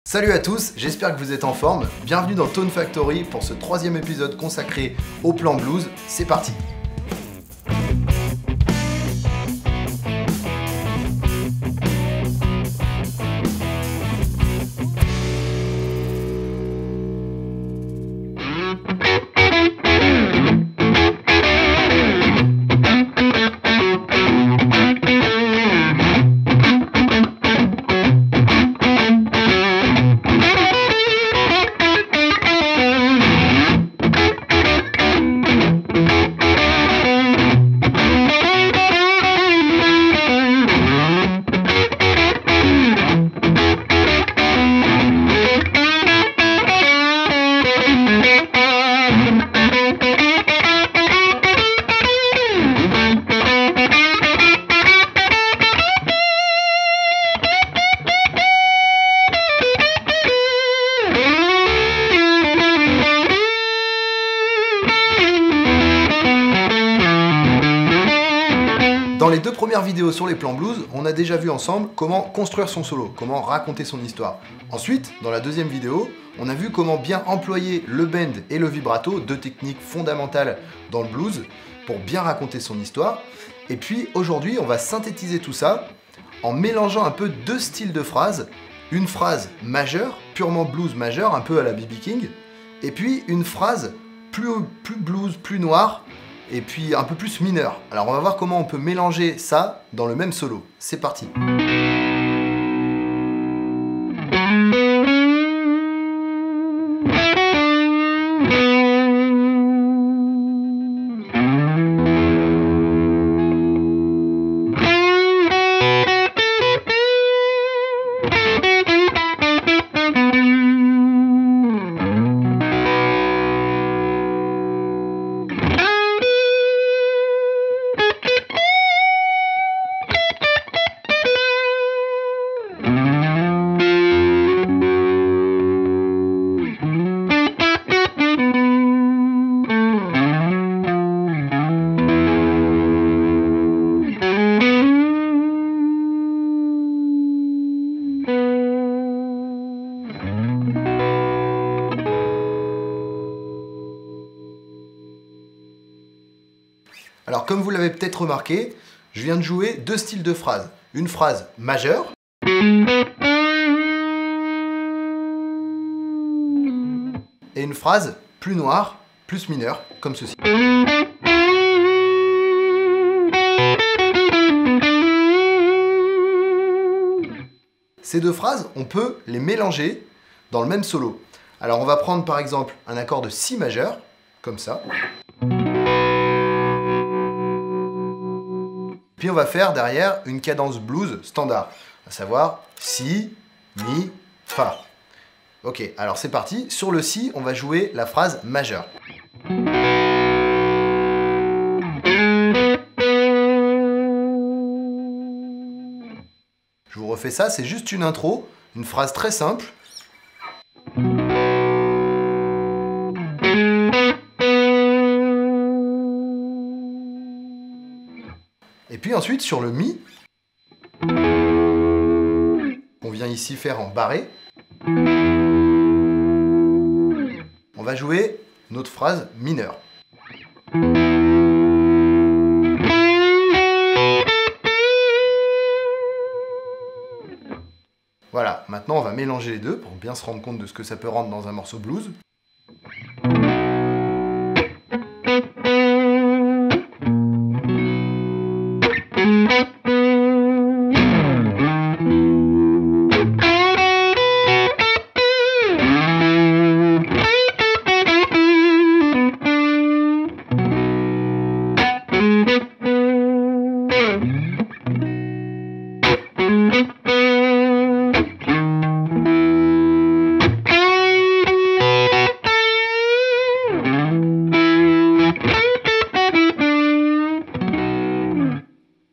Salut à tous, j'espère que vous êtes en forme. Bienvenue dans Tone Factory pour ce troisième épisode consacré au plan blues. C'est parti! Dans les deux premières vidéos sur les plans blues, on a déjà vu ensemble comment construire son solo, comment raconter son histoire. Ensuite, dans la deuxième vidéo, on a vu comment bien employer le bend et le vibrato, deux techniques fondamentales dans le blues, pour bien raconter son histoire. Et puis aujourd'hui, on va synthétiser tout ça en mélangeant un peu deux styles de phrases. Une phrase majeure, purement blues majeur, un peu à la B.B. King, et puis une phrase plus blues, plus noire, et puis un peu plus mineur. Alors on va voir comment on peut mélanger ça dans le même solo. C'est parti. Alors comme vous l'avez peut-être remarqué, je viens de jouer deux styles de phrases. Une phrase majeure et une phrase plus noire, plus mineure, comme ceci. Ces deux phrases, on peut les mélanger dans le même solo. Alors on va prendre par exemple un accord de Si majeur, comme ça. Puis on va faire derrière une cadence blues standard, à savoir Si, Mi, Fa. Ok, alors c'est parti. Sur le Si, on va jouer la phrase majeure. Je vous refais ça, c'est juste une intro, une phrase très simple. Et puis ensuite, sur le Mi, on vient ici faire en barré. On va jouer notre phrase mineure. Voilà, maintenant on va mélanger les deux pour bien se rendre compte de ce que ça peut rendre dans un morceau blues.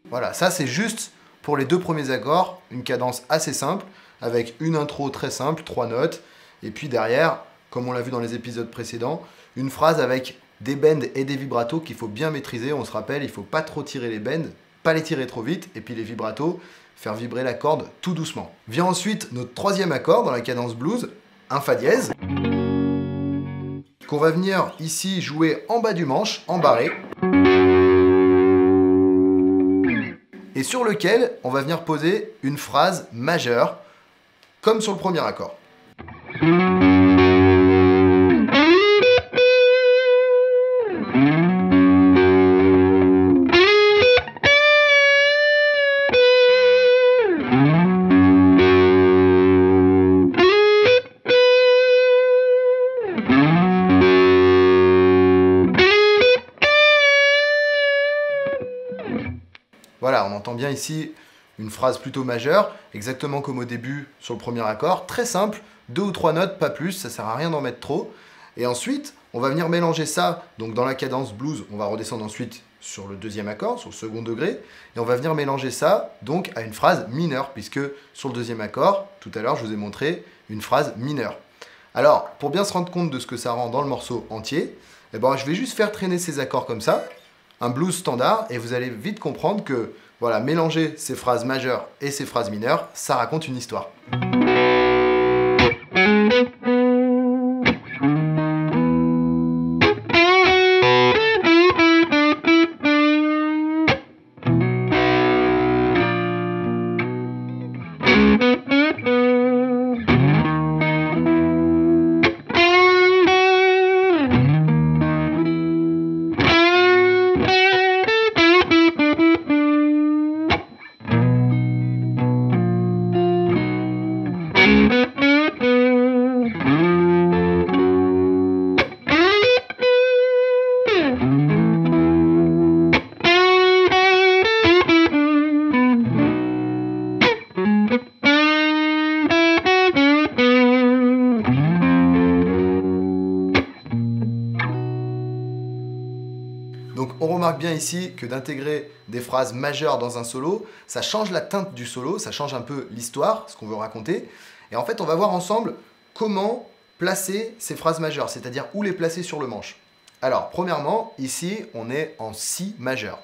Voilà, ça c'est juste pour les deux premiers accords, une cadence assez simple, avec une intro très simple, 3 notes, et puis derrière, comme on l'a vu dans les épisodes précédents, une phrase avec des bends et des vibratos qu'il faut bien maîtriser. On se rappelle, il ne faut pas trop tirer les bends, pas les tirer trop vite, et puis les vibratos, faire vibrer la corde tout doucement. Vient ensuite notre troisième accord dans la cadence blues, un Fa dièse, qu'on va venir ici jouer en bas du manche, en barré, et sur lequel on va venir poser une phrase majeure, comme sur le premier accord. Voilà, on entend bien ici une phrase plutôt majeure, exactement comme au début sur le premier accord, très simple, 2 ou 3 notes, pas plus, ça sert à rien d'en mettre trop. Et ensuite, on va venir mélanger ça, donc dans la cadence blues, on va redescendre ensuite sur le deuxième accord, sur le second degré, et on va venir mélanger ça donc à une phrase mineure, puisque sur le deuxième accord, tout à l'heure je vous ai montré une phrase mineure. Alors, pour bien se rendre compte de ce que ça rend dans le morceau entier, eh ben, je vais juste faire traîner ces accords comme ça, un blues standard, et vous allez vite comprendre que voilà, mélanger ces phrases majeures et ces phrases mineures, ça raconte une histoire. Donc on remarque bien ici que d'intégrer des phrases majeures dans un solo, ça change la teinte du solo, ça change un peu l'histoire, ce qu'on veut raconter. Et en fait, on va voir ensemble comment placer ces phrases majeures, c'est-à-dire où les placer sur le manche. Alors, premièrement, ici, on est en Si majeur.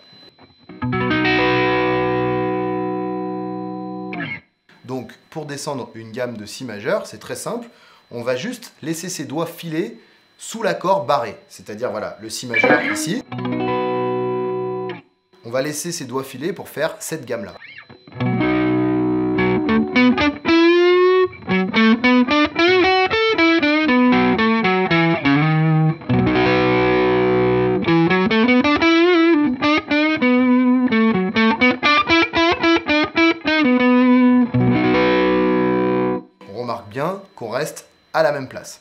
Donc, pour descendre une gamme de Si majeur, c'est très simple. On va juste laisser ses doigts filer sous l'accord barré. C'est-à-dire, voilà, le Si majeur ici. On va laisser ses doigts filer pour faire cette gamme-là. On remarque bien qu'on reste à la même place.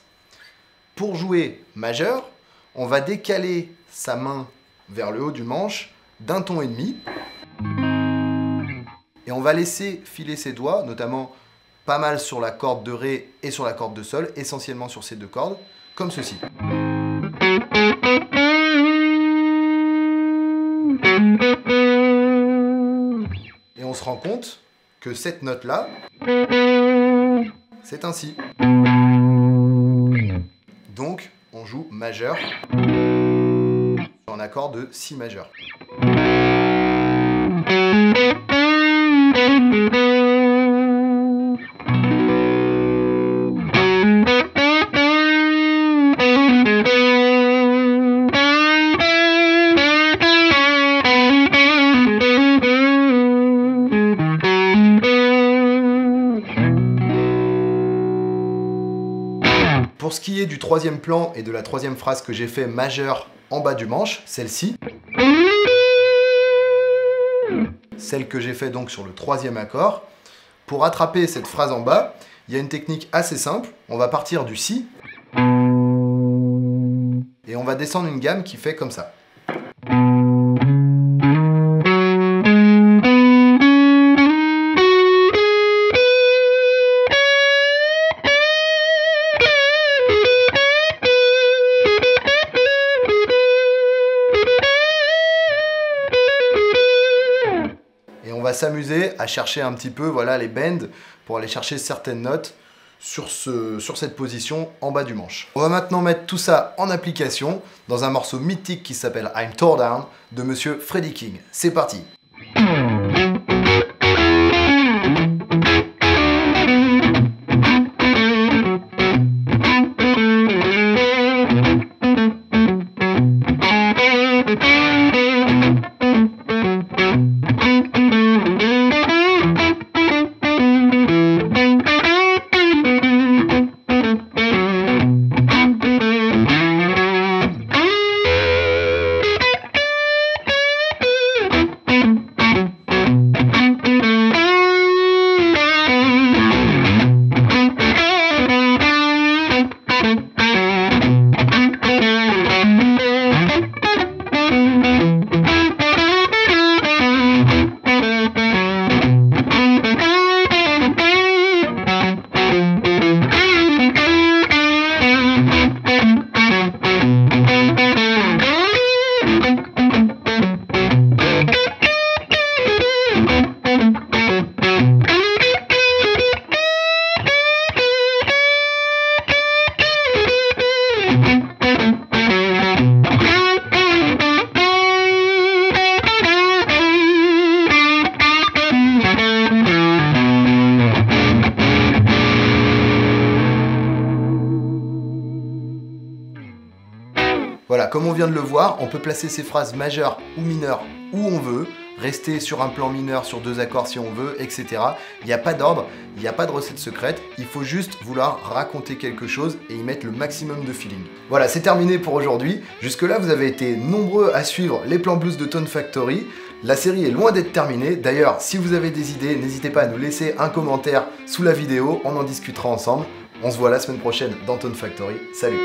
Pour jouer majeur, on va décaler sa main vers le haut du manche d'un ton et demi. Et on va laisser filer ses doigts, notamment pas mal sur la corde de Ré et sur la corde de Sol, essentiellement sur ces deux cordes, comme ceci. Et on se rend compte que cette note-là, c'est un Si. Donc, on joue majeur sur un accord de Si majeur. Pour ce qui est du troisième plan et de la troisième phrase que j'ai fait majeur en bas du manche, celle-ci, celle que j'ai fait donc sur le troisième accord, pour attraper cette phrase en bas, il y a une technique assez simple. On va partir du Si et on va descendre une gamme qui fait comme ça. Et on va s'amuser à chercher un petit peu voilà, les bends pour aller chercher certaines notes sur cette position en bas du manche. On va maintenant mettre tout ça en application dans un morceau mythique qui s'appelle I'm Tore Down de Monsieur Freddie King. C'est parti! Voilà, comme on vient de le voir, on peut placer ces phrases majeures ou mineures où on veut, rester sur un plan mineur sur 2 accords si on veut, etc. Il n'y a pas d'ordre, il n'y a pas de recette secrète, il faut juste vouloir raconter quelque chose et y mettre le maximum de feeling. Voilà, c'est terminé pour aujourd'hui. Jusque-là, vous avez été nombreux à suivre les plans blues de Tone Factory. La série est loin d'être terminée. D'ailleurs, si vous avez des idées, n'hésitez pas à nous laisser un commentaire sous la vidéo, on en discutera ensemble. On se voit la semaine prochaine dans Tone Factory. Salut!